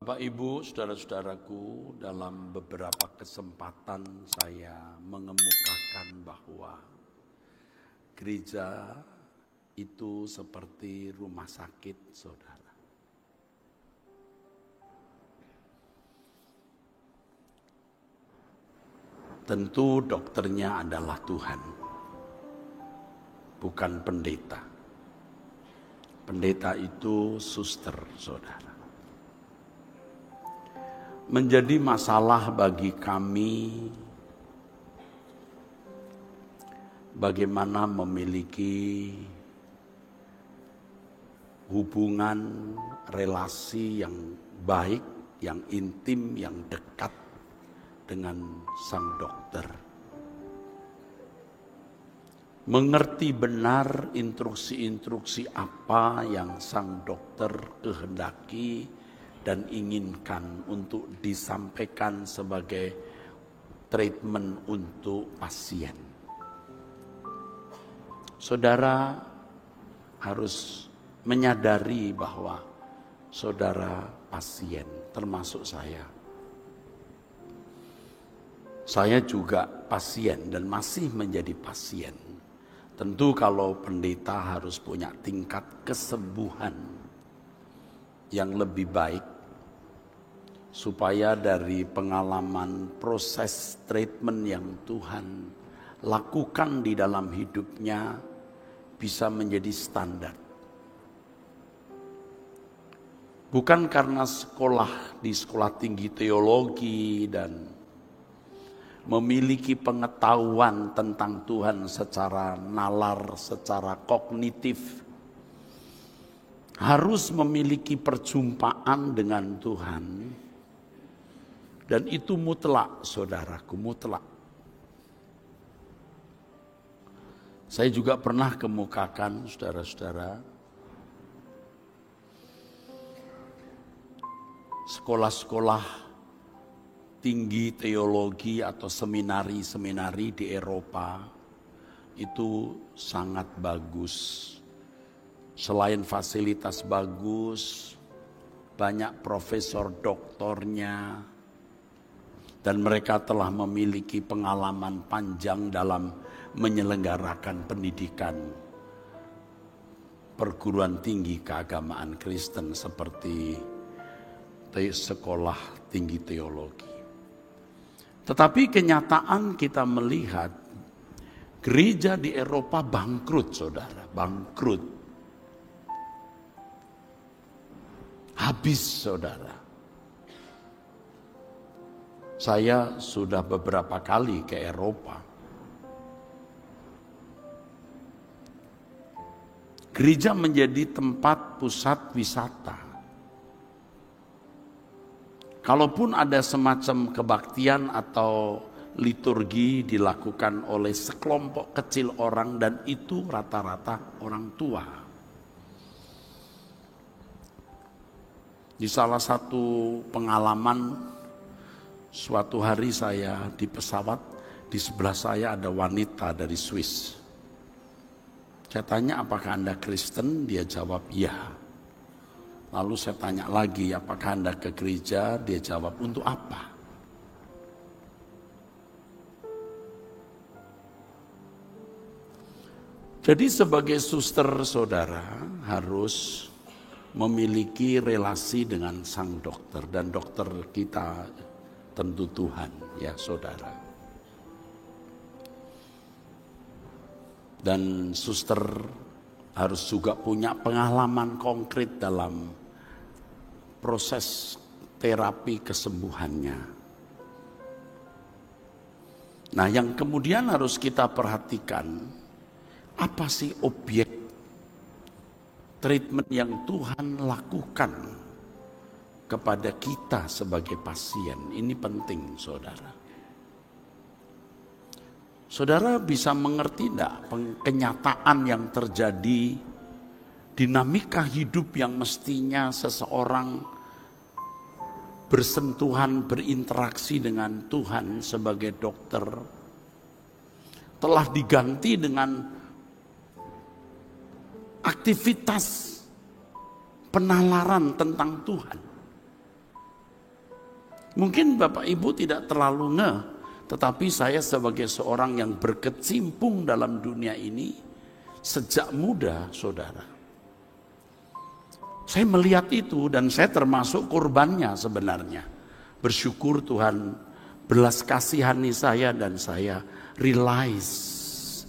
Bapak Ibu, saudara-saudaraku, dalam beberapa kesempatan saya mengemukakan bahwa gereja itu seperti rumah sakit, saudara. Tentu dokternya adalah Tuhan, bukan pendeta. Pendeta itu suster, saudara. Menjadi masalah bagi kami bagaimana memiliki hubungan relasi yang baik, yang intim, yang dekat dengan sang dokter. Mengerti benar instruksi-instruksi apa yang sang dokter kehendaki dan inginkan untuk disampaikan sebagai treatment untuk pasien. Saudara harus menyadari bahwa saudara pasien, termasuk saya. Saya juga pasien dan masih menjadi pasien. Tentu kalau pendeta harus punya tingkat kesembuhan yang lebih baik, supaya dari pengalaman proses treatment yang Tuhan lakukan di dalam hidupnya bisa menjadi standar. Bukan karena sekolah di sekolah tinggi teologi dan memiliki pengetahuan tentang Tuhan secara nalar, secara kognitif, harus memiliki perjumpaan dengan Tuhan. Dan itu mutlak, saudaraku, mutlak. Saya juga pernah kemukakan, saudara-saudara, sekolah-sekolah tinggi teologi atau seminari-seminari di Eropa itu sangat bagus. Selain fasilitas bagus, banyak profesor doktornya, dan mereka telah memiliki pengalaman panjang dalam menyelenggarakan pendidikan perguruan tinggi keagamaan Kristen seperti sekolah tinggi teologi. Tetapi kenyataan kita melihat gereja di Eropa bangkrut, saudara, bangkrut. Habis, saudara. Saya sudah beberapa kali ke Eropa. Gereja menjadi tempat pusat wisata. Kalaupun ada semacam kebaktian atau liturgi dilakukan oleh sekelompok kecil orang, dan itu rata-rata orang tua. Di salah satu pengalaman, suatu hari saya di pesawat, di sebelah saya ada wanita dari Swiss. Saya tanya, apakah Anda Kristen? Dia jawab, iya. Lalu saya tanya lagi, apakah Anda ke gereja? Dia jawab, untuk apa? Jadi sebagai suster, saudara harus memiliki relasi dengan sang dokter, dan dokter kita tentu Tuhan, ya saudara. Dan suster harus juga punya pengalaman konkret dalam proses terapi kesembuhannya. Nah, yang kemudian harus kita perhatikan, apa sih objek treatment yang Tuhan lakukan kepada kita sebagai pasien? Ini penting, saudara. Saudara bisa mengerti enggak kenyataan yang terjadi, dinamika hidup yang mestinya seseorang bersentuhan, berinteraksi dengan Tuhan sebagai dokter, telah diganti dengan aktivitas penalaran tentang Tuhan. Mungkin Bapak Ibu tidak terlalu ngeh, tetapi saya sebagai seorang yang berkecimpung dalam dunia ini sejak muda, saudara. Saya melihat itu dan saya termasuk korbannya sebenarnya. Bersyukur Tuhan belas kasihani saya dan saya realize,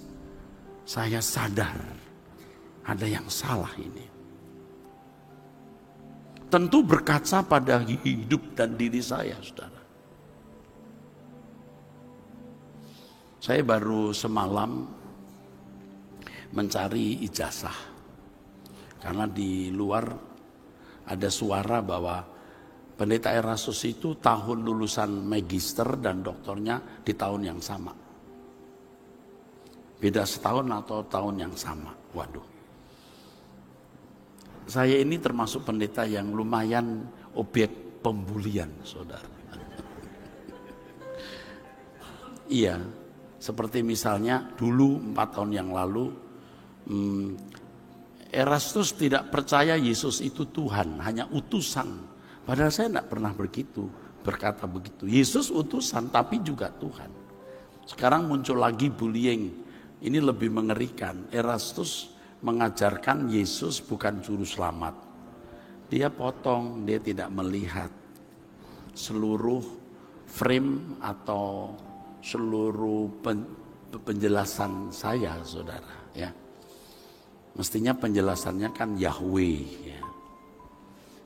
saya sadar ada yang salah ini. Tentu berkaca pada hidup dan diri saya, saudara. Saya baru semalam mencari ijazah. Karena di luar ada suara bahwa Pendeta Erastus itu tahun lulusan magister dan doktornya di tahun yang sama. Beda setahun atau tahun yang sama. Waduh. Saya ini termasuk pendeta yang lumayan objek pembulian, saudara. Iya, seperti misalnya dulu 4 tahun yang lalu, Erastus tidak percaya Yesus itu Tuhan, hanya utusan. Padahal saya tidak pernah berkata begitu. Yesus utusan tapi juga Tuhan. Sekarang muncul lagi bullying, ini lebih mengerikan. Erastus mengajarkan Yesus bukan juru selamat. Dia potong, dia tidak melihat seluruh frame atau seluruh penjelasan saya, saudara. Ya, mestinya penjelasannya kan Yahweh. Ya.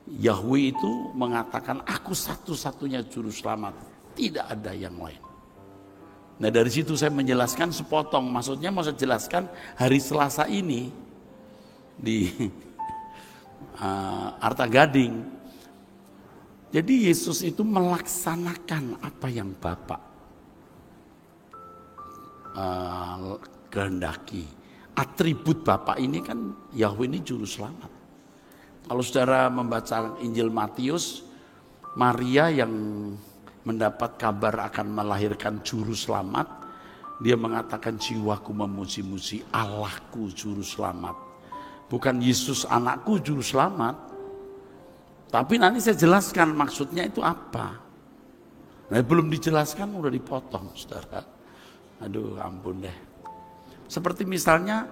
Yahweh itu mengatakan aku satu-satunya juru selamat, tidak ada yang lain. Nah dari situ saya menjelaskan sepotong, maksudnya mau saya jelaskan hari Selasa ini di Arta Gading. Jadi Yesus itu melaksanakan apa yang Bapa kehendaki. Atribut Bapa ini kan Yahweh ini juru selamat. Kalau saudara membaca Injil Matius, Maria yang mendapat kabar akan melahirkan juru selamat, dia mengatakan jiwaku memuji-muji Allahku juru selamat. Bukan Yesus anakku juru selamat. Tapi nanti saya jelaskan maksudnya itu apa. Nah belum dijelaskan udah dipotong, saudara. Aduh ampun deh. Seperti misalnya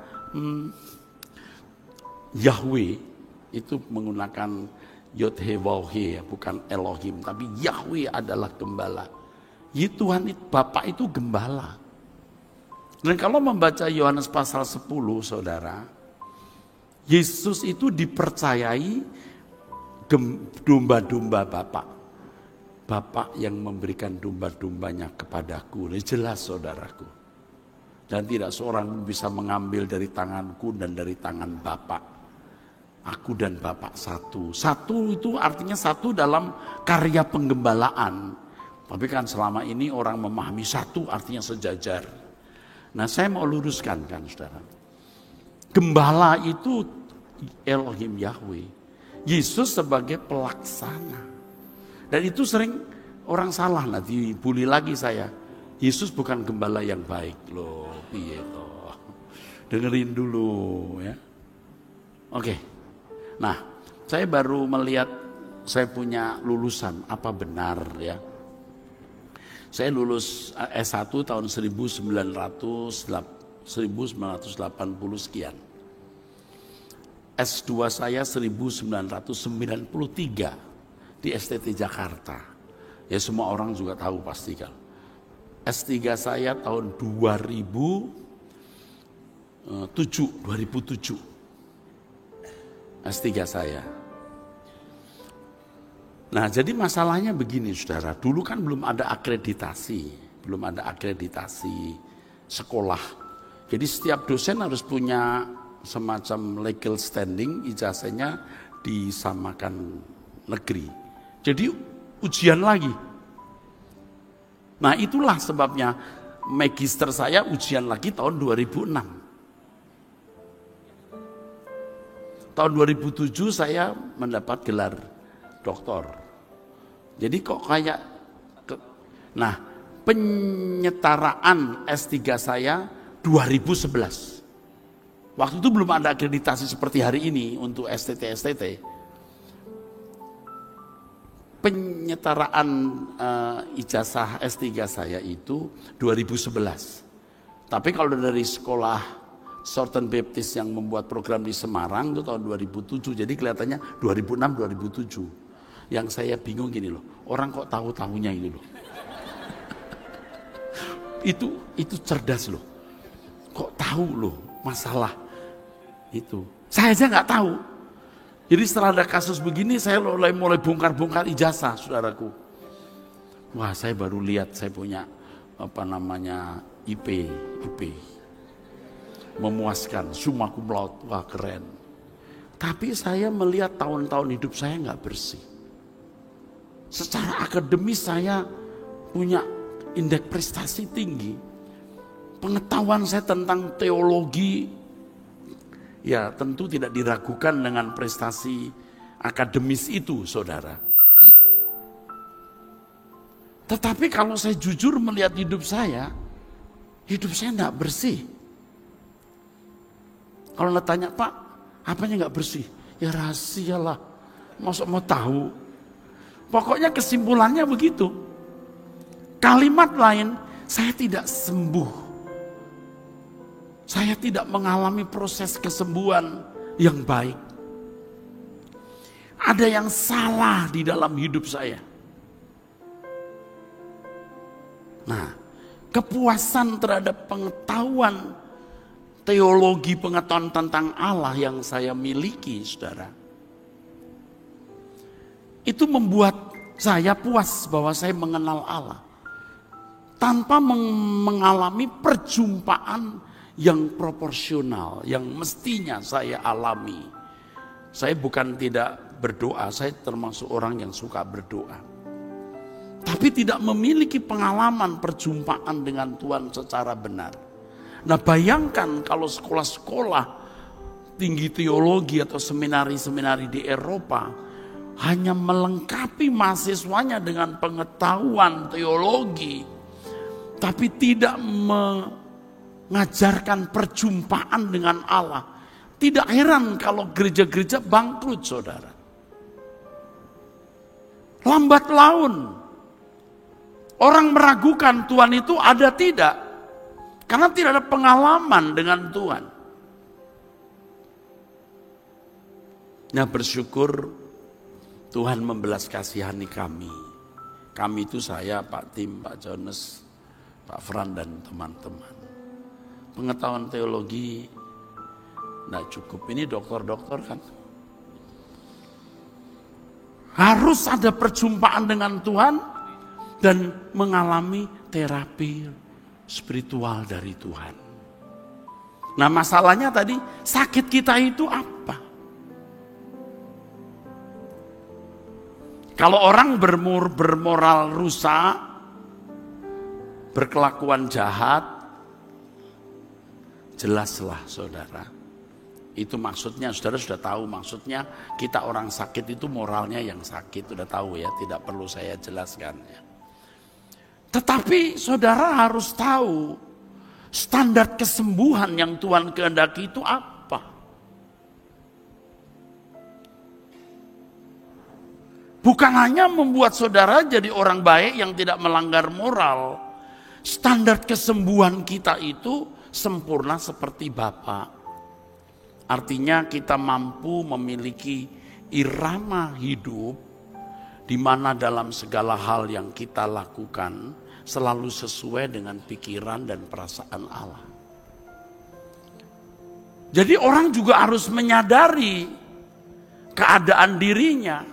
Yahweh itu menggunakan Yod-He-Waw-He, bukan Elohim, tapi Yahweh adalah gembala. Tuhan itu, Bapa itu gembala. Dan kalau membaca Yohanes pasal 10, saudara, Yesus itu dipercayai domba-domba Bapa. Bapa yang memberikan domba-dombanya kepadaku. Ini jelas, saudaraku. Dan tidak seorang bisa mengambil dari tanganku dan dari tangan Bapa. Aku dan Bapa satu. Satu itu artinya satu dalam karya penggembalaan. Tapi kan selama ini orang memahami satu artinya sejajar. Nah saya mau luruskan kan saudara. Gembala itu Elohim Yahweh. Yesus sebagai pelaksana. Dan itu sering orang salah nanti bully lagi saya. Yesus bukan gembala yang baik loh. Iya toh. Dengerin dulu ya. Oke. Nah, saya baru melihat saya punya lulusan, apa benar ya. Saya lulus S1 tahun 1980 sekian. S2 saya 1993 di STT Jakarta. Ya semua orang juga tahu pasti kan. S3 saya tahun 2007. S3 saya. Nah jadi masalahnya begini saudara, dulu kan belum ada akreditasi sekolah. Jadi setiap dosen harus punya semacam legal standing, ijazahnya disamakan negeri. Jadi ujian lagi. Nah itulah sebabnya magister saya ujian lagi tahun 2006. Tahun 2007 saya mendapat gelar doktor. Jadi kok kayak nah penyetaraan S3 saya 2011. Waktu itu belum ada akreditasi seperti hari ini untuk STT. penyetaraan ijazah S3 saya itu 2011. Tapi kalau dari sekolah Southern Baptist yang membuat program di Semarang itu tahun 2007. Jadi kelihatannya 2006-2007. Yang saya bingung gini loh, orang kok tahu-tahunya ini loh. itu cerdas loh. Kok tahu loh masalah itu. Saya aja nggak tahu. Jadi setelah ada kasus begini, saya mulai bongkar-bongkar ijazah, saudaraku. Wah, saya baru lihat saya punya IP. Memuaskan, summa cum laude, wah keren. Tapi saya melihat tahun-tahun hidup saya nggak bersih. Secara akademis saya punya indeks prestasi tinggi. Pengetahuan saya tentang teologi, ya tentu tidak diragukan dengan prestasi akademis itu, saudara. Tetapi kalau saya jujur melihat hidup saya tidak bersih. Kalau tanya, Pak, apanya nggak bersih? Ya rahasia lah, masa mau tahu. Pokoknya kesimpulannya begitu. Kalimat lain, saya tidak sembuh. Saya tidak mengalami proses kesembuhan yang baik. Ada yang salah di dalam hidup saya. Nah, kepuasan terhadap pengetahuan teologi, pengetahuan tentang Allah yang saya miliki, saudara, itu membuat saya puas bahwa saya mengenal Allah tanpa mengalami perjumpaan yang proporsional, yang mestinya saya alami. Saya bukan tidak berdoa, saya termasuk orang yang suka berdoa. Tapi tidak memiliki pengalaman perjumpaan dengan Tuhan secara benar. Nah, bayangkan kalau sekolah-sekolah tinggi teologi atau seminari-seminari di Eropa hanya melengkapi mahasiswanya dengan pengetahuan teologi, tapi tidak mengajarkan perjumpaan dengan Allah. Tidak heran kalau gereja-gereja bangkrut, saudara. Lambat laun orang meragukan Tuhan itu ada tidak, karena tidak ada pengalaman dengan Tuhan. Nah, bersyukur Tuhan membelas kasihani kami. Kami itu saya, Pak Tim, Pak Jones, Pak Fran dan teman-teman. Pengetahuan teologi tidak cukup. Ini dokter-dokter kan. Harus ada perjumpaan dengan Tuhan dan mengalami terapi spiritual dari Tuhan. Nah, masalahnya tadi, sakit kita itu apa? Kalau orang bermoral rusak, berkelakuan jahat, jelaslah saudara. Itu maksudnya, saudara sudah tahu maksudnya kita orang sakit itu moralnya yang sakit. Sudah tahu ya, tidak perlu saya jelaskan ya. Tetapi saudara harus tahu standar kesembuhan yang Tuhan kehendaki itu apa. Bukan hanya membuat saudara jadi orang baik yang tidak melanggar moral. Standar kesembuhan kita itu sempurna seperti Bapa. Artinya kita mampu memiliki irama hidup di mana dalam segala hal yang kita lakukan selalu sesuai dengan pikiran dan perasaan Allah. Jadi orang juga harus menyadari keadaan dirinya.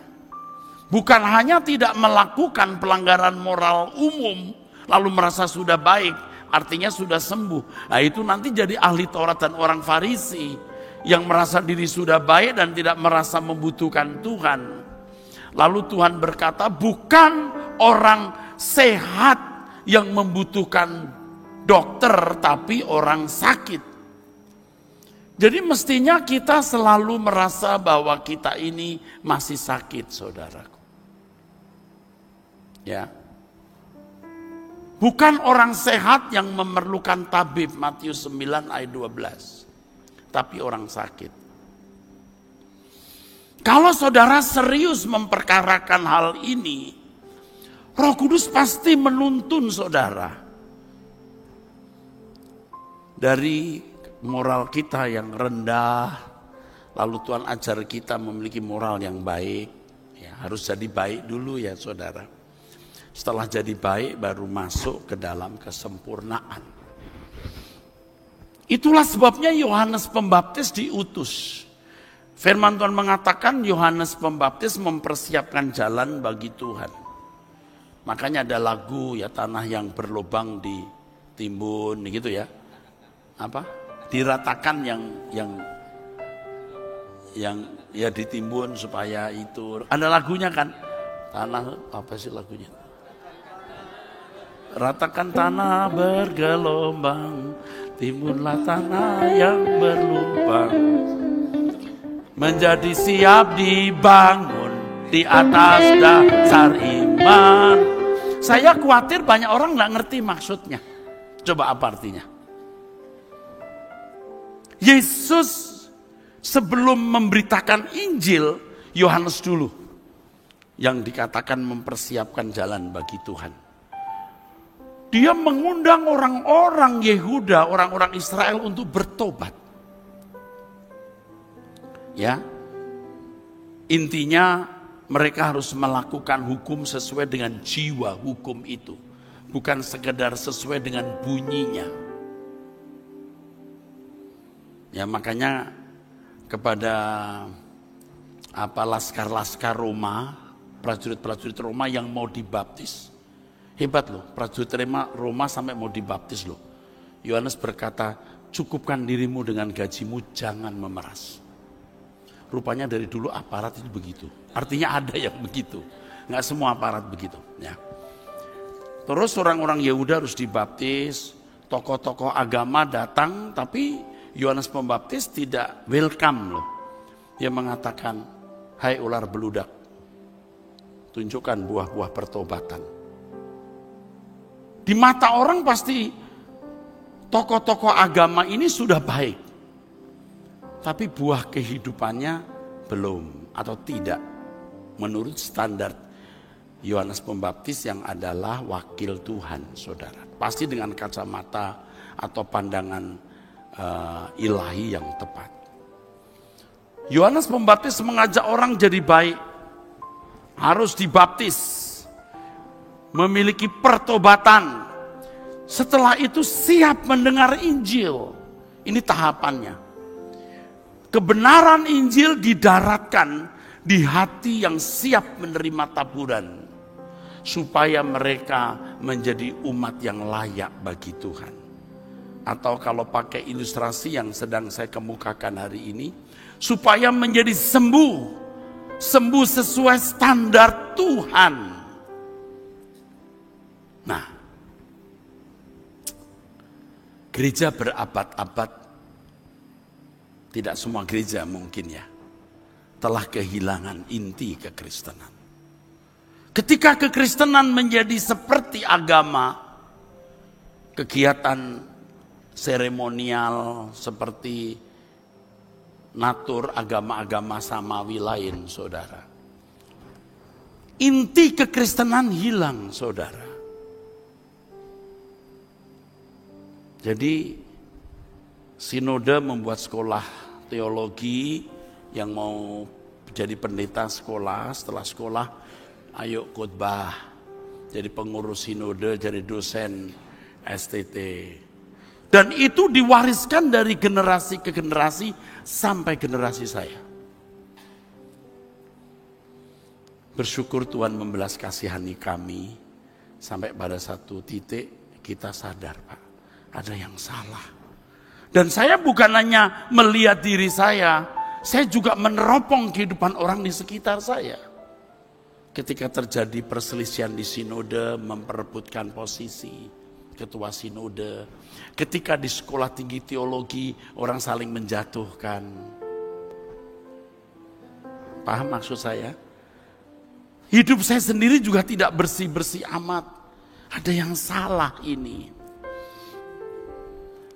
Bukan hanya tidak melakukan pelanggaran moral umum, lalu merasa sudah baik, artinya sudah sembuh. Nah, itu nanti jadi ahli Taurat dan orang Farisi yang merasa diri sudah baik dan tidak merasa membutuhkan Tuhan. Lalu Tuhan berkata, bukan orang sehat yang membutuhkan dokter, tapi orang sakit. Jadi mestinya kita selalu merasa bahwa kita ini masih sakit, saudaraku. Ya. Bukan orang sehat yang memerlukan tabib, Matius 9 ayat 12. Tapi orang sakit. Kalau saudara serius memperkarakan hal ini, Roh Kudus pasti menuntun saudara. Dari moral kita yang rendah, lalu Tuhan ajar kita memiliki moral yang baik. Ya, harus jadi baik dulu ya saudara. Setelah jadi baik baru masuk ke dalam kesempurnaan. Itulah sebabnya Yohanes Pembaptis diutus. Firman Tuhan mengatakan Yohanes Pembaptis mempersiapkan jalan bagi Tuhan. Makanya ada lagu ya, tanah yang berlubang ditimbun gitu ya. Apa? Diratakan yang ya ditimbun supaya itu. Ada lagunya kan? Tanah apa sih lagunya? Ratakan tanah bergelombang, timbunlah tanah yang berlubang. Menjadi siap dibangun di atas dasar iman. Saya khawatir banyak orang nggak ngerti maksudnya. Coba apa artinya? Yesus sebelum memberitakan Injil, Yohanes dulu yang dikatakan mempersiapkan jalan bagi Tuhan. Dia mengundang orang-orang Yehuda, orang-orang Israel untuk bertobat. Ya, intinya mereka harus melakukan hukum sesuai dengan jiwa hukum itu, bukan sekedar sesuai dengan bunyinya. Ya, makanya kepada laskar-laskar Roma, prajurit-prajurit Roma yang mau dibaptis, hebat loh, prajurit Roma sampai mau dibaptis loh. Yohanes berkata, cukupkan dirimu dengan gajimu, jangan memeras. Rupanya dari dulu aparat itu begitu. Artinya ada yang begitu. Nggak semua aparat begitu. Ya. Terus orang-orang Yehuda harus dibaptis. Tokoh-tokoh agama datang. Tapi Yohanes Pembaptis tidak welcome loh. Dia mengatakan, hai ular beludak, tunjukkan buah-buah pertobatan. Di mata orang pasti tokoh-tokoh agama ini sudah baik. Tapi buah kehidupannya belum atau tidak menurut standar Yohanes Pembaptis yang adalah wakil Tuhan, saudara. Pasti dengan kacamata atau pandangan ilahi yang tepat. Yohanes Pembaptis mengajak orang jadi baik, harus dibaptis, memiliki pertobatan. Setelah itu siap mendengar Injil. Ini tahapannya. Kebenaran Injil didaratkan di hati yang siap menerima taburan, supaya mereka menjadi umat yang layak bagi Tuhan. Atau kalau pakai ilustrasi yang sedang saya kemukakan hari ini, supaya menjadi sembuh sesuai standar Tuhan. Nah, gereja berabad-abad, tidak semua gereja mungkin ya, telah kehilangan inti kekristenan. Ketika kekristenan menjadi seperti agama, kegiatan seremonial seperti natur agama-agama samawi lain, saudara. Inti kekristenan hilang, saudara. Jadi Sinode membuat sekolah teologi yang mau jadi pendeta sekolah, setelah sekolah ayo khotbah, jadi pengurus sinode, jadi dosen STT. Dan itu diwariskan dari generasi ke generasi sampai generasi saya. Bersyukur Tuhan membelas kasihani kami sampai pada satu titik kita sadar, Pak, ada yang salah. Dan saya bukan hanya melihat diri saya juga meneropong kehidupan orang di sekitar saya. Ketika terjadi perselisihan di sinode, memperebutkan posisi ketua sinode. Ketika di sekolah tinggi teologi, orang saling menjatuhkan. Paham maksud saya? Hidup saya sendiri juga tidak bersih-bersih amat. Ada yang salah ini.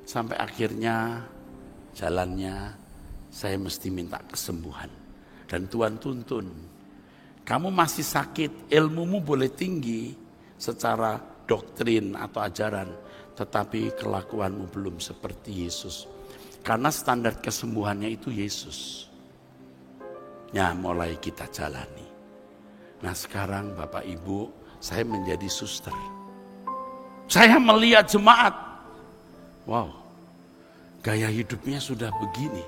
Sampai akhirnya jalannya saya mesti minta kesembuhan. Dan Tuhan tuntun. Kamu masih sakit, ilmumu boleh tinggi secara doktrin atau ajaran, tetapi kelakuanmu belum seperti Yesus. Karena standar kesembuhannya itu Yesus. Ya, mulai kita jalani. Nah sekarang Bapak Ibu, saya menjadi suster. Saya melihat jemaat. Wow, gaya hidupnya sudah begini.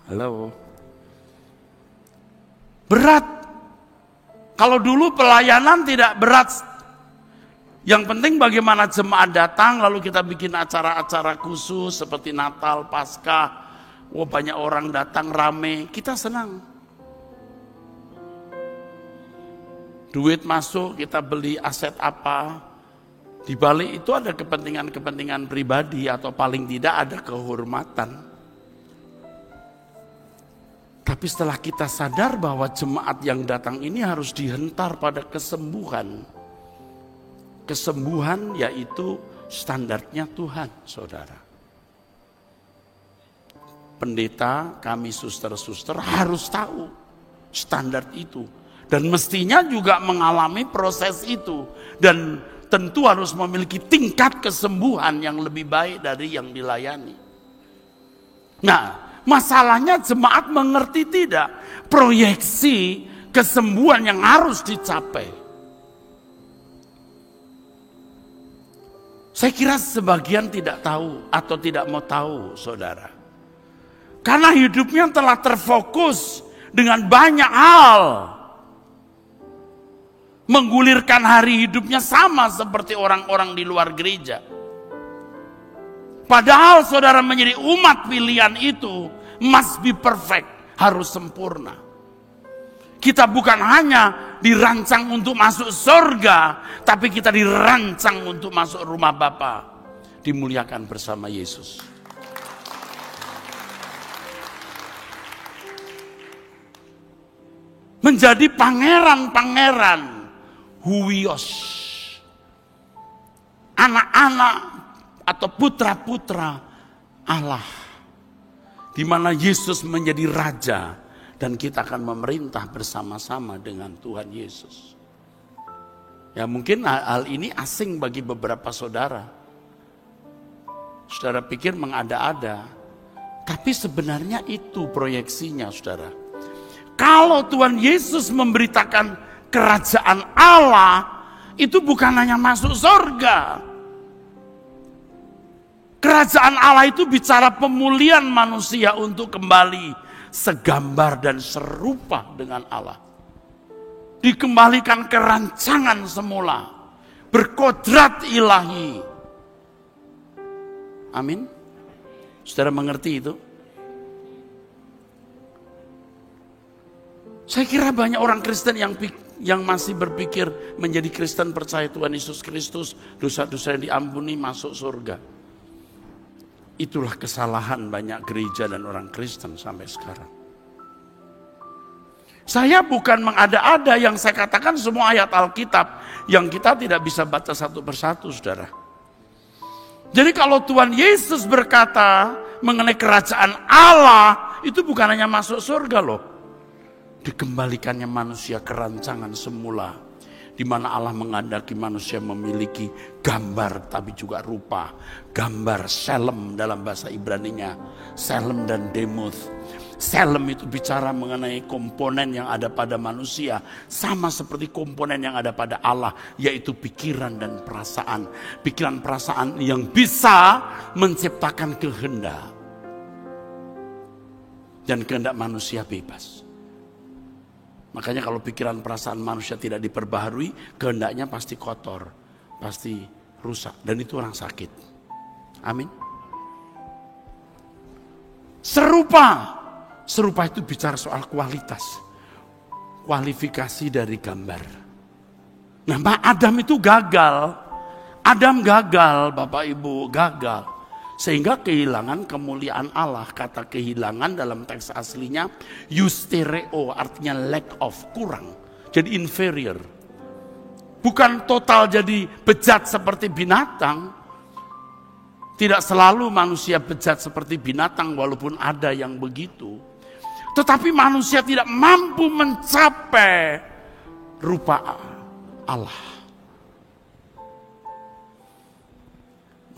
Halo. Berat. Kalau dulu pelayanan tidak berat. Yang penting bagaimana jemaat datang, lalu kita bikin acara-acara khusus seperti Natal, Paskah. Wah, banyak orang datang rame, kita senang. Duit masuk, kita beli aset apa. Di balik itu ada kepentingan-kepentingan pribadi atau paling tidak ada kehormatan. Tapi setelah kita sadar bahwa jemaat yang datang ini harus dihentar pada kesembuhan. Kesembuhan yaitu standarnya Tuhan, saudara. Pendeta, kami suster-suster harus tahu standar itu. Dan mestinya juga mengalami proses itu. Dan tentu harus memiliki tingkat kesembuhan yang lebih baik dari yang dilayani. Nah, masalahnya jemaat mengerti tidak proyeksi kesembuhan yang harus dicapai. Saya kira sebagian tidak tahu atau tidak mau tahu, saudara. Karena hidupnya telah terfokus dengan banyak hal. Menggulirkan hari hidupnya sama seperti orang-orang di luar gereja. Padahal saudara menjadi umat pilihan itu must be perfect, harus sempurna. Kita bukan hanya dirancang untuk masuk surga, tapi kita dirancang untuk masuk rumah Bapa, dimuliakan bersama Yesus. Menjadi pangeran-pangeran, huios, anak-anak atau putra-putra Allah, di mana Yesus menjadi raja dan kita akan memerintah bersama-sama dengan Tuhan Yesus. Ya mungkin hal ini asing bagi beberapa saudara. Saudara pikir mengada-ada, tapi sebenarnya itu proyeksinya, saudara. Kalau Tuhan Yesus memberitakan kerajaan Allah, itu bukan hanya masuk surga. Kerajaan Allah itu bicara pemulihan manusia untuk kembali segambar dan serupa dengan Allah. Dikembalikan ke rancangan semula, berkodrat ilahi. Amin. Saudara mengerti itu? Saya kira banyak orang Kristen yang masih berpikir menjadi Kristen percaya Tuhan Yesus Kristus, dosa-dosa yang diampuni masuk surga. Itulah kesalahan banyak gereja dan orang Kristen sampai sekarang. Saya bukan mengada-ada, yang saya katakan semua ayat Alkitab yang kita tidak bisa baca satu persatu, saudara. Jadi kalau Tuhan Yesus berkata mengenai kerajaan Allah, itu bukan hanya masuk surga loh. Dikembalikannya manusia ke rancangan semula, di mana Allah menghendaki manusia memiliki gambar tapi juga rupa. Gambar Shalem dalam bahasa Ibraninya, Shalem dan Demuth. Shalem itu bicara mengenai komponen yang ada pada manusia, sama seperti komponen yang ada pada Allah, yaitu pikiran dan perasaan. Pikiran perasaan yang bisa menciptakan kehendak. Dan kehendak manusia bebas. Makanya kalau pikiran perasaan manusia tidak diperbaharui, kehendaknya pasti kotor, pasti rusak, dan itu orang sakit. Amin. Serupa itu bicara soal kualitas, kualifikasi dari gambar. Nah, Adam itu gagal. Adam gagal, Bapak Ibu, gagal. Sehingga kehilangan kemuliaan Allah. Kata kehilangan dalam teks aslinya eustereo, artinya lack of, kurang. Jadi inferior. Bukan total jadi bejat seperti binatang. Tidak selalu manusia bejat seperti binatang walaupun ada yang begitu. Tetapi manusia tidak mampu mencapai rupa Allah.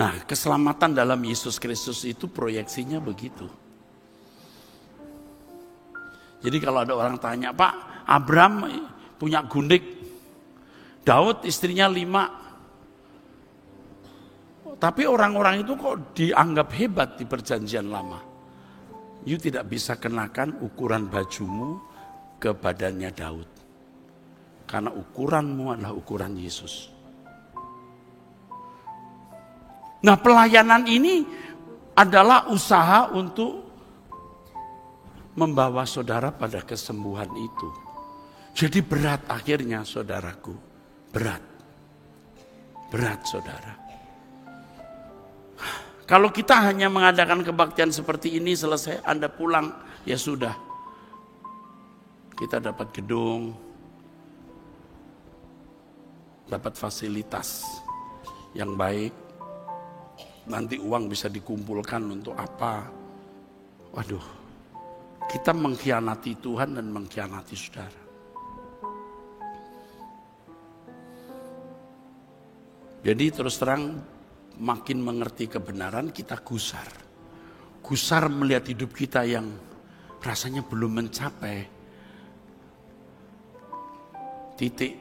Nah, keselamatan dalam Yesus Kristus itu proyeksinya begitu. Jadi kalau ada orang tanya, Pak, Abraham punya gundik, Daud istrinya 5. Tapi orang-orang itu kok dianggap hebat di perjanjian lama. You tidak bisa kenakan ukuran bajumu ke badannya Daud. Karena ukuranmu adalah ukuran Yesus. Nah, pelayanan ini adalah usaha untuk membawa saudara pada kesembuhan itu. Jadi berat akhirnya saudaraku. Berat. Berat saudara. Kalau kita hanya mengadakan kebaktian seperti ini selesai Anda pulang, ya sudah. Kita dapat gedung, dapat fasilitas yang baik. Nanti uang bisa dikumpulkan untuk apa? Waduh, kita mengkhianati Tuhan dan mengkhianati saudara. Jadi terus terang, makin mengerti kebenaran kita gusar. Gusar melihat hidup kita yang rasanya belum mencapai titik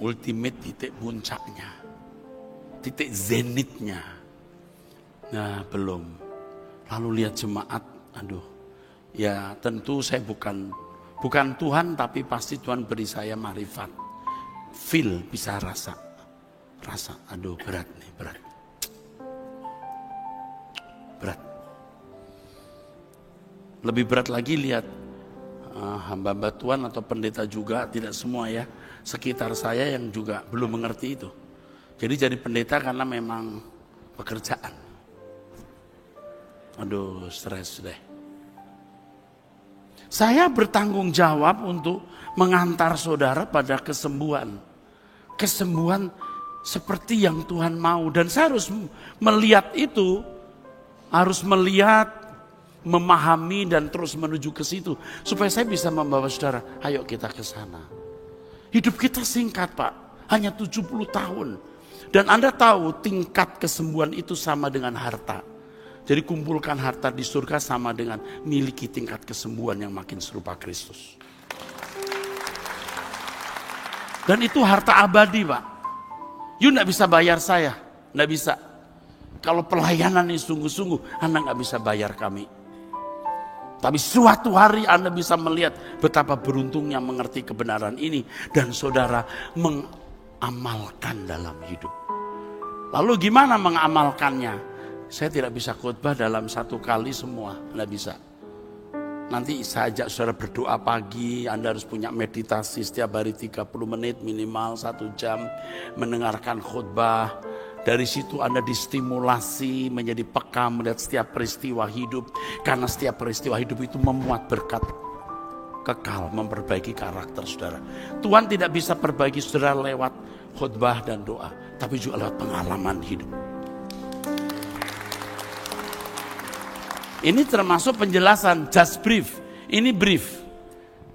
ultimate, titik puncaknya, titik zenitnya. Nah, belum. Lalu lihat jemaat, aduh. Ya tentu saya bukan Tuhan, tapi pasti Tuhan beri saya marifat. Feel, bisa rasa. Aduh berat nih, berat. Lebih berat lagi lihat hamba-hamba Tuhan atau pendeta juga, tidak semua ya, sekitar saya yang juga belum mengerti itu. Jadi jadi pendeta karena memang pekerjaan. Aduh, stres deh. Saya bertanggung jawab untuk mengantar saudara pada kesembuhan. Kesembuhan seperti yang Tuhan mau. Dan saya harus melihat itu. Harus melihat, memahami dan terus menuju ke situ. Supaya saya bisa membawa saudara, ayo kita ke sana. Hidup kita singkat Pak, hanya 70 tahun. Dan Anda tahu tingkat kesembuhan itu sama dengan harta. Jadi kumpulkan harta di surga sama dengan miliki tingkat kesembuhan yang makin serupa Kristus. Dan itu harta abadi Pak. You gak bisa bayar saya, gak bisa. Kalau pelayanan ini sungguh-sungguh, Anda gak bisa bayar kami. Tapi suatu hari Anda bisa melihat betapa beruntungnya mengerti kebenaran ini. Dan saudara mengamalkan dalam hidup. Lalu gimana mengamalkannya? Saya tidak bisa khotbah dalam satu kali semua, tidak bisa. Nanti saya ajak saudara berdoa pagi, Anda harus punya meditasi setiap hari 30 menit minimal 1 jam, mendengarkan khotbah. Dari situ Anda distimulasi menjadi peka melihat setiap peristiwa hidup. Karena setiap peristiwa hidup itu memuat berkat kekal, memperbaiki karakter saudara. Tuhan tidak bisa perbaiki saudara lewat khotbah dan doa, tapi juga lewat pengalaman hidup. Ini termasuk penjelasan, just brief. Ini brief.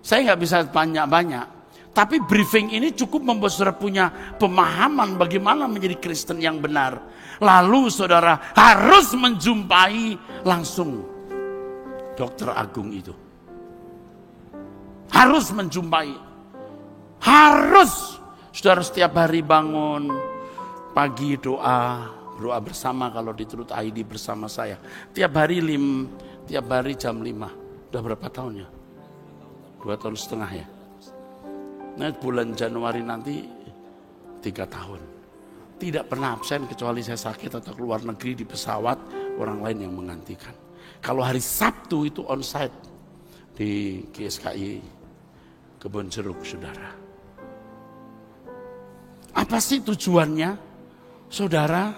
Saya nggak bisa banyak-banyak. Tapi briefing ini cukup membuat saudara punya pemahaman bagaimana menjadi Kristen yang benar. Lalu saudara harus menjumpai langsung Dokter Agung itu. Harus menjumpai. Harus. Saudara setiap hari bangun, pagi doa bersama kalau di Truth ID bersama saya. Tiap hari jam 5. Udah berapa tahun ya? 2,5 tahun ya. Nah bulan Januari nanti 3 tahun. Tidak pernah absen kecuali saya sakit atau keluar negeri di pesawat, orang lain yang menggantikan. Kalau hari Sabtu itu onsite di GSKI Kebon Jeruk saudara. Apa sih tujuannya? Saudara,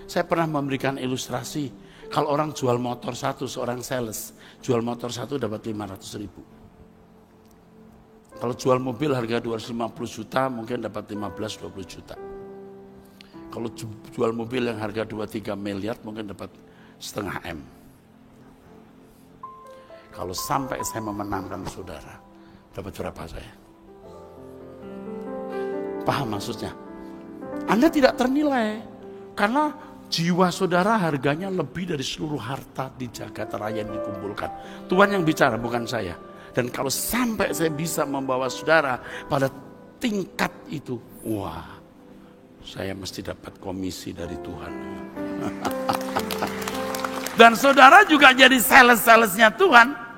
saya pernah memberikan ilustrasi, kalau orang jual motor satu, seorang sales, jual motor satu dapat 500.000. Kalau jual mobil harga 250 juta, mungkin dapat 15-20 juta. Kalau jual mobil yang harga 2-3 miliar, mungkin dapat setengah M. Kalau sampai saya memenangkan saudara, dapat berapa saya? Paham maksudnya? Anda tidak ternilai, karena jiwa saudara harganya lebih dari seluruh harta di jagat raya yang dikumpulkan. Tuhan yang bicara, bukan saya. Dan kalau sampai saya bisa membawa saudara pada tingkat itu, wah, saya mesti dapat komisi dari Tuhan. Dan saudara juga jadi sales-salesnya Tuhan.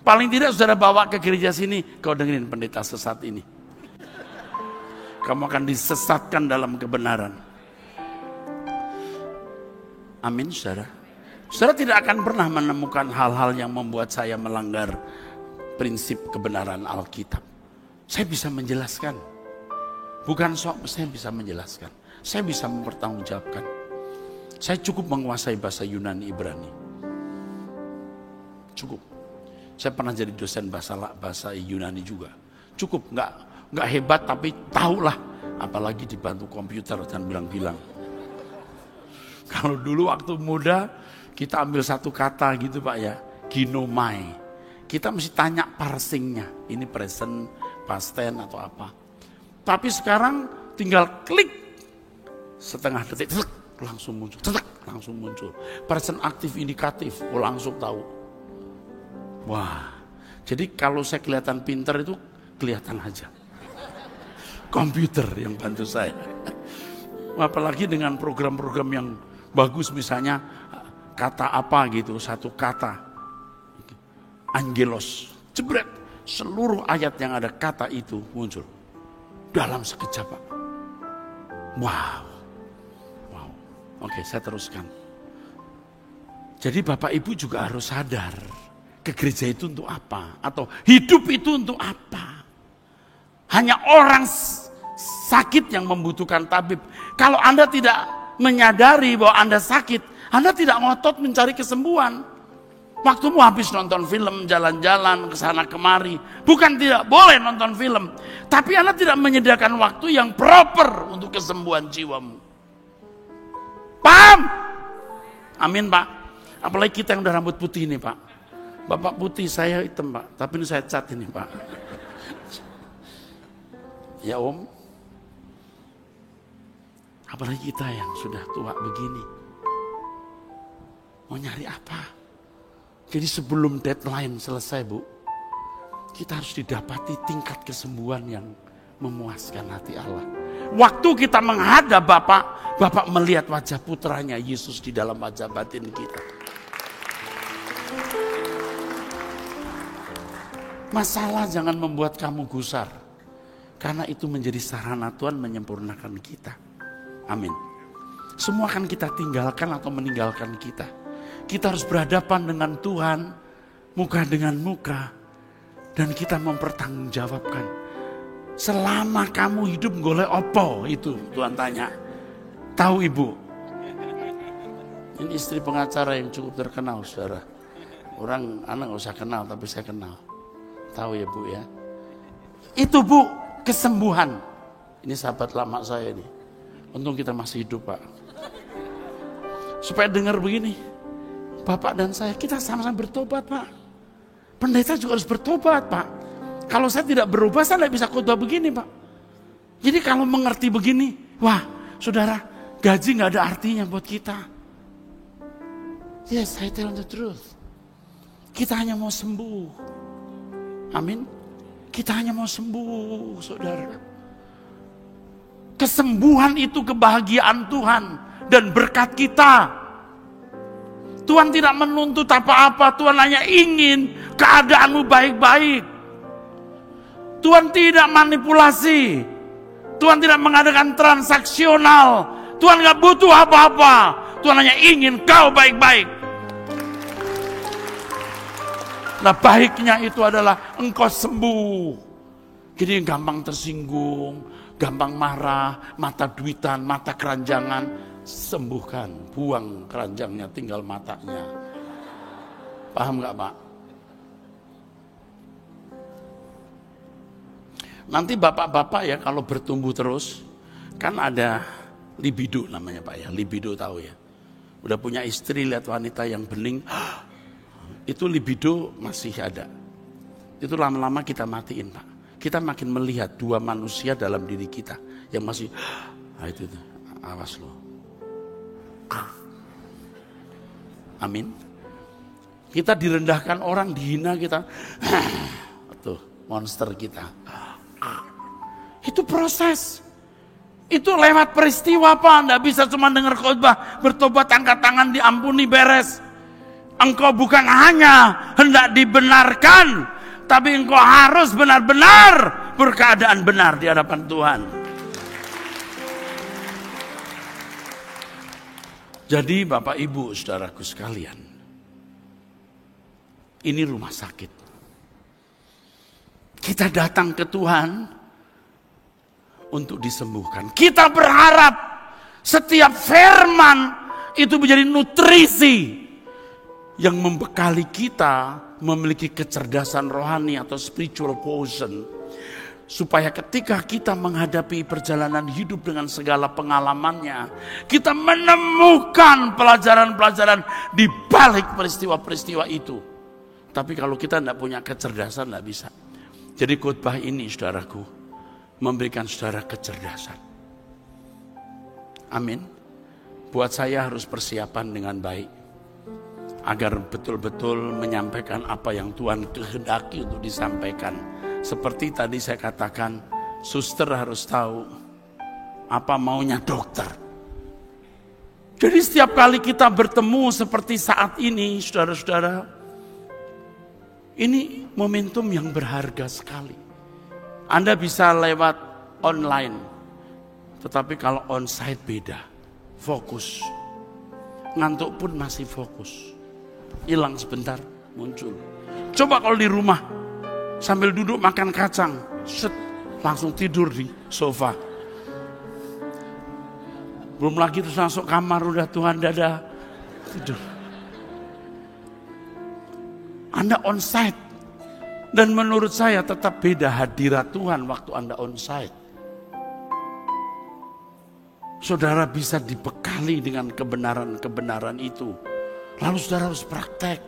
Paling tidak saudara bawa ke gereja sini, kau dengerin pendeta sesat ini. Kamu akan disesatkan dalam kebenaran. Amin, saudara. Saudara tidak akan pernah menemukan hal-hal yang membuat saya melanggar prinsip kebenaran Alkitab. Saya bisa menjelaskan. Bukan sok, saya bisa menjelaskan. Saya bisa mempertanggungjawabkan. Saya cukup menguasai bahasa Yunani Ibrani. Cukup. Saya pernah jadi dosen bahasa Yunani juga. Cukup, nggak hebat tapi tahulah. Apalagi dibantu komputer dan bilang-bilang. Kalau dulu waktu muda kita ambil satu kata gitu Pak ya, ginomai. Kita mesti tanya parsingnya. Ini present, past tense atau apa. Tapi sekarang tinggal klik setengah detik, langsung muncul. Present aktif indikatif, langsung tahu. Wah, jadi kalau saya kelihatan pintar itu kelihatan aja. Komputer yang bantu saya. Apalagi dengan program-program yang bagus, misalnya kata apa gitu, satu kata. Angelos, jebret, seluruh ayat yang ada kata itu muncul. Dalam sekejap Pak. Wow. Oke, saya teruskan. Jadi Bapak Ibu juga harus sadar, ke gereja itu untuk apa? Atau hidup itu untuk apa? Hanya orang sakit yang membutuhkan tabib. Kalau Anda tidak menyadari bahwa Anda sakit, Anda tidak ngotot mencari kesembuhan. Waktumu habis nonton film, jalan-jalan, kesana kemari. Bukan tidak boleh nonton film. Tapi Anda tidak menyediakan waktu yang proper untuk kesembuhan jiwamu. Paham? Amin Pak. Apalagi kita yang udah rambut putih ini Pak. Bapak putih, saya hitam Pak. Tapi ini saya cat ini Pak. Ya Om. Apalagi kita yang sudah tua begini. Mau nyari apa? Jadi sebelum deadline selesai Bu, kita harus didapati tingkat kesembuhan yang memuaskan hati Allah. Waktu kita menghadap Bapak, Bapak melihat wajah putranya Yesus di dalam wajah batin kita. Masalah jangan membuat kamu gusar, karena itu menjadi sarana Tuhan menyempurnakan kita. Amin. Semua akan kita tinggalkan atau meninggalkan kita. Kita harus berhadapan dengan Tuhan, muka dengan muka, dan kita mempertanggungjawabkan. Selama kamu hidup golek opo itu Tuhan tanya. Tahu Ibu? Ini istri pengacara yang cukup terkenal saudara. Orang anak gak usah kenal tapi saya kenal. Tahu ya Bu ya? Itu Bu kesembuhan. Ini sahabat lama saya nih. Untung kita masih hidup Pak. Supaya dengar begini. Bapak dan saya, kita sama-sama bertobat Pak. Pendeta juga harus bertobat Pak. Kalau saya tidak berubah, saya tidak bisa khotbah begini Pak. Jadi kalau mengerti begini, wah saudara, gaji gak ada artinya buat kita. Yes, I tell the truth. Kita hanya mau sembuh. Amin. Kita hanya mau sembuh saudara. Kesembuhan itu kebahagiaan Tuhan dan berkat kita. Tuhan tidak menuntut apa-apa, Tuhan hanya ingin keadaanmu baik-baik. Tuhan tidak manipulasi. Tuhan tidak mengadakan transaksional. Tuhan gak butuh apa-apa. Tuhan hanya ingin kau baik-baik. Nah baiknya itu adalah engkau sembuh. Jadi gampang tersinggung, gampang marah, mata duitan, mata keranjangan. Sembuhkan, buang keranjangnya, tinggal matanya. Paham gak Pak? Nanti bapak-bapak ya kalau bertumbuh terus, kan ada libido namanya Pak ya, libido tahu ya. Udah punya istri, lihat wanita yang bening, itu libido masih ada. Itu lama-lama kita matiin, Pak. Kita makin melihat dua manusia dalam diri kita yang masih, itu awas loh. Amin. Kita direndahkan orang, dihina kita, tuh monster kita. Itu proses. Itu lewat peristiwa, Pak. Anda bisa cuma dengar khotbah, bertobat, angkat tangan, diampuni, beres. Engkau bukan hanya hendak dibenarkan, tapi engkau harus benar-benar berkeadaan benar di hadapan Tuhan. Jadi Bapak Ibu saudaraku sekalian, ini rumah sakit. Kita datang ke Tuhan untuk disembuhkan. Kita berharap setiap firman itu menjadi nutrisi yang membekali kita memiliki kecerdasan rohani atau spiritual quotient, supaya ketika kita menghadapi perjalanan hidup dengan segala pengalamannya, kita menemukan pelajaran-pelajaran di balik peristiwa-peristiwa itu. Tapi kalau kita tidak punya kecerdasan, tidak bisa. Jadi khotbah ini saudaraku memberikan saudara kecerdasan. Amin. Buat saya harus persiapan dengan baik, agar betul-betul menyampaikan apa yang Tuhan kehendaki untuk disampaikan. Seperti tadi saya katakan, suster harus tahu apa maunya dokter. Jadi setiap kali kita bertemu seperti saat ini, saudara-saudara, ini momentum yang berharga sekali. Anda bisa lewat online, tetapi kalau onsite beda, fokus. Ngantuk pun masih fokus. Hilang sebentar, muncul. Coba kalau di rumah, sambil duduk makan kacang, langsung tidur di sofa. Belum lagi terus masuk kamar, udah Tuhan dadah, tidur. Anda onsite. Dan menurut saya tetap beda hadirat Tuhan waktu Anda onsite. Saudara bisa dibekali dengan kebenaran-kebenaran itu. Lalu saudara harus praktek.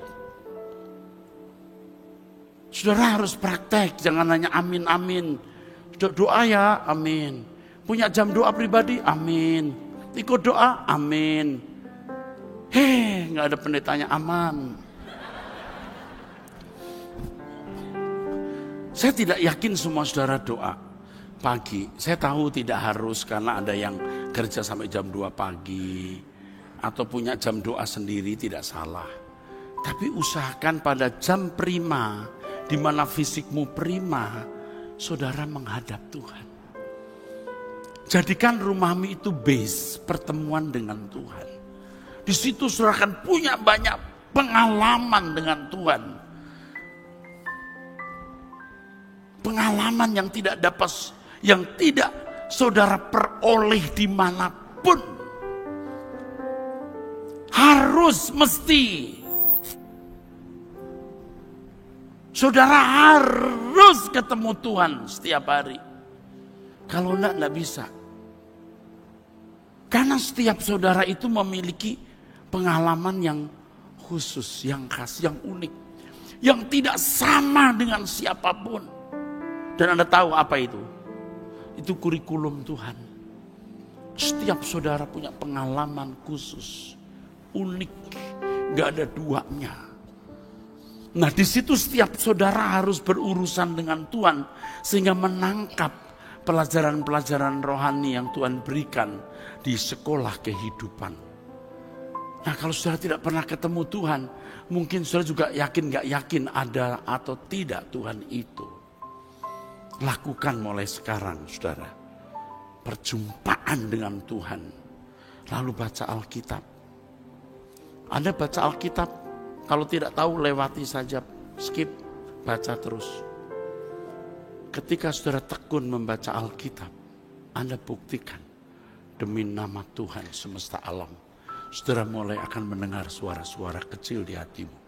Saudara harus praktek, jangan hanya amin-amin. Doa ya, amin. Punya jam doa pribadi, amin. Ikut doa, amin. Nggak ada pendetanya, aman. Saya tidak yakin semua saudara doa pagi. Saya tahu tidak harus, karena ada yang kerja sampai jam 2 pagi. Atau punya jam doa sendiri, tidak salah. Tapi usahakan pada jam prima, di mana fisikmu prima, saudara menghadap Tuhan. Jadikan rumahmu itu base pertemuan dengan Tuhan. Di situ saudara akan punya banyak pengalaman dengan Tuhan. Pengalaman yang tidak saudara peroleh dimanapun. Harus, mesti. Saudara harus ketemu Tuhan setiap hari. Kalau enggak bisa. Karena setiap saudara itu memiliki pengalaman yang khusus, yang khas, yang unik. Yang tidak sama dengan siapapun. Dan Anda tahu apa itu? Itu kurikulum Tuhan. Setiap saudara punya pengalaman khusus, unik, gak ada duanya. Nah, di situ setiap saudara harus berurusan dengan Tuhan sehingga menangkap pelajaran-pelajaran rohani yang Tuhan berikan di sekolah kehidupan. Nah, kalau saudara tidak pernah ketemu Tuhan, mungkin saudara juga gak yakin ada atau tidak Tuhan itu. Lakukan mulai sekarang, saudara, perjumpaan dengan Tuhan. Lalu baca Alkitab. Anda baca Alkitab, kalau tidak tahu lewati saja, skip, baca terus. Ketika saudara tekun membaca Alkitab, Anda buktikan demi nama Tuhan semesta alam, saudara mulai akan mendengar suara-suara kecil di hatimu.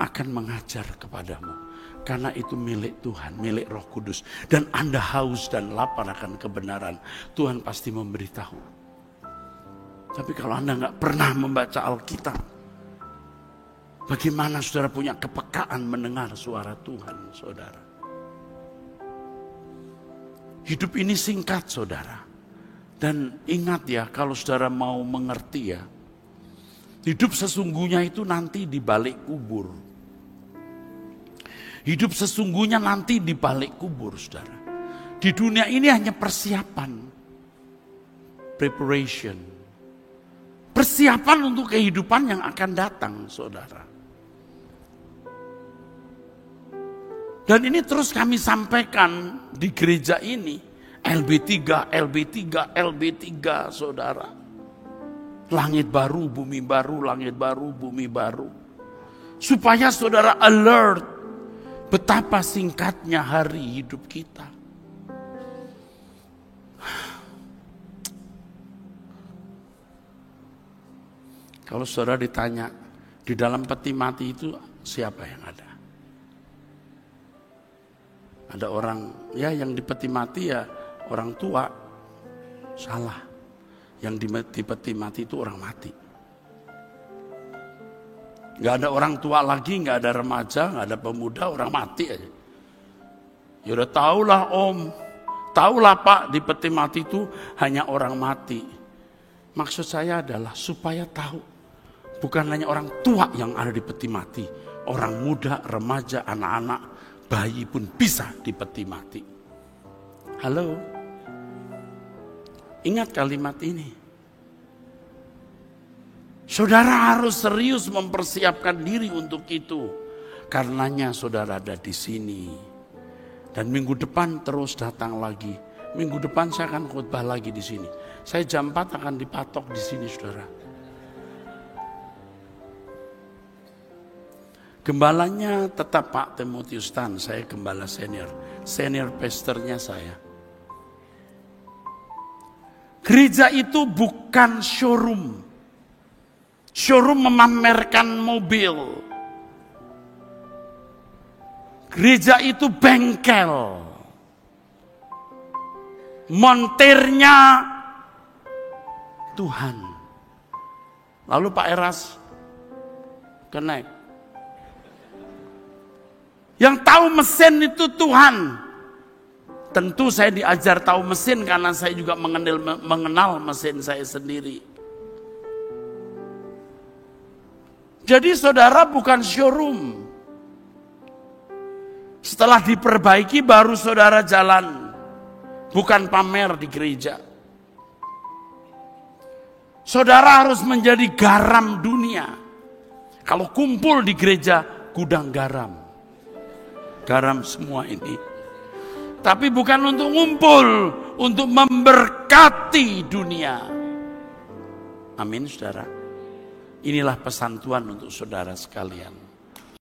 Akan mengajar kepadamu. Karena itu milik Tuhan, milik Roh Kudus. Dan Anda haus dan lapar akan kebenaran, Tuhan pasti memberitahu. Tapi kalau Anda nggak pernah membaca Alkitab, Bagaimana saudara punya kepekaan mendengar suara Tuhan, saudara. Hidup ini singkat, saudara. Dan ingat ya, kalau saudara mau mengerti ya, hidup sesungguhnya itu nanti di balik kubur. Hidup sesungguhnya nanti di balik kubur, saudara. Di dunia ini hanya persiapan. Preparation. Persiapan untuk kehidupan yang akan datang, saudara. Dan ini terus kami sampaikan di gereja ini. LB3, LB3, LB3, saudara. Langit baru, bumi baru, langit baru, bumi baru. Supaya saudara alert betapa singkatnya hari hidup kita. Kalau saudara ditanya, di dalam peti mati itu siapa yang ada? Ada orang, ya yang di peti mati ya orang tua. Salah. Yang di peti mati itu orang mati. Gak ada orang tua lagi, gak ada remaja, gak ada pemuda, orang mati aja. Ya udah tahulah om, tahulah pak, di peti mati itu hanya orang mati. Maksud saya adalah supaya tahu, bukan hanya orang tua yang ada di peti mati. Orang muda, remaja, anak-anak, bayi pun bisa di peti mati. Halo? Ingat kalimat ini. Saudara harus serius mempersiapkan diri untuk itu. Karenanya saudara ada di sini. Dan minggu depan terus datang lagi. Minggu depan saya akan khotbah lagi di sini. Saya jam 4 akan dipatok di sini, saudara. Gembalanya tetap Pak Timotius Tan, saya gembala senior pastornya saya. Gereja itu bukan showroom. Showroom memamerkan mobil. Gereja itu bengkel. Montirnya Tuhan. Lalu Pak Eras connect. Yang tahu mesin itu Tuhan. Tentu saya diajar tahu mesin karena saya juga mengenal mesin saya sendiri. Jadi saudara bukan showroom. Setelah diperbaiki baru saudara jalan. Bukan pamer di gereja. Saudara harus menjadi garam dunia. Kalau kumpul di gereja, gudang garam. Garam semua ini. Tapi bukan untuk ngumpul, untuk memberkati dunia. Amin, saudara. Inilah pesan Tuhan untuk saudara sekalian.